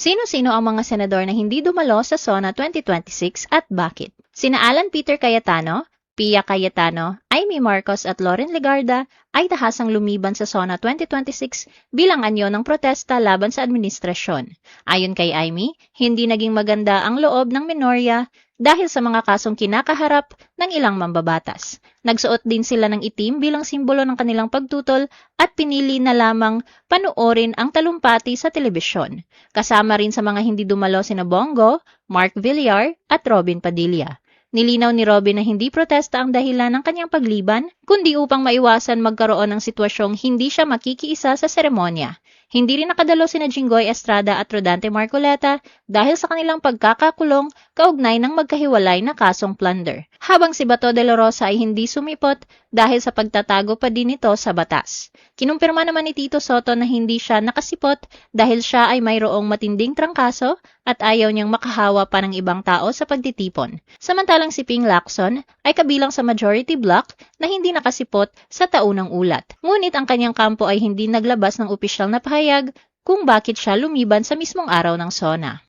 Sino-sino ang mga senador na hindi dumalo sa SONA 2026 at bakit? Sina Alan Peter Cayetano, Pia Cayetano, Amy Marcos at Loren Legarda ay tahasang lumiban sa SONA 2026 bilang anyo ng protesta laban sa administrasyon. Ayon kay Amy, hindi naging maganda ang loob ng minorya dahil sa mga kasong kinakaharap ng ilang mambabatas. Nagsuot din sila ng itim bilang simbolo ng kanilang pagtutol at pinili na lamang panuorin ang talumpati sa telebisyon. Kasama rin sa mga hindi dumalo sina Bongo, Mark Villar at Robin Padilla. Nilinaw ni Robin na hindi protesta ang dahilan ng kanyang pagliban, kundi upang maiwasan magkaroon ng sitwasyong hindi siya makikiisa sa seremonya. Hindi rin nakadalo sina Jinggoy Estrada at Rodante Marcoleta dahil sa kanilang pagkakakulong kaugnay ng magkahiwalay na kasong plunder. Habang si Bato de la Rosa ay hindi sumipot dahil sa pagtatago pa din ito sa batas. Kinumpirma naman ni Tito Soto na hindi siya nakasipot dahil siya ay mayroong matinding trangkaso at ayaw niyang makahawa pa ng ibang tao sa pagtitipon. Samantalang si Ping Lacson ay kabilang sa majority bloc na hindi nakasipot sa taunang ulat. Ngunit ang kanyang kampo ay hindi naglabas ng opisyal na pahayag kung bakit siya lumiban sa mismong araw ng SONA.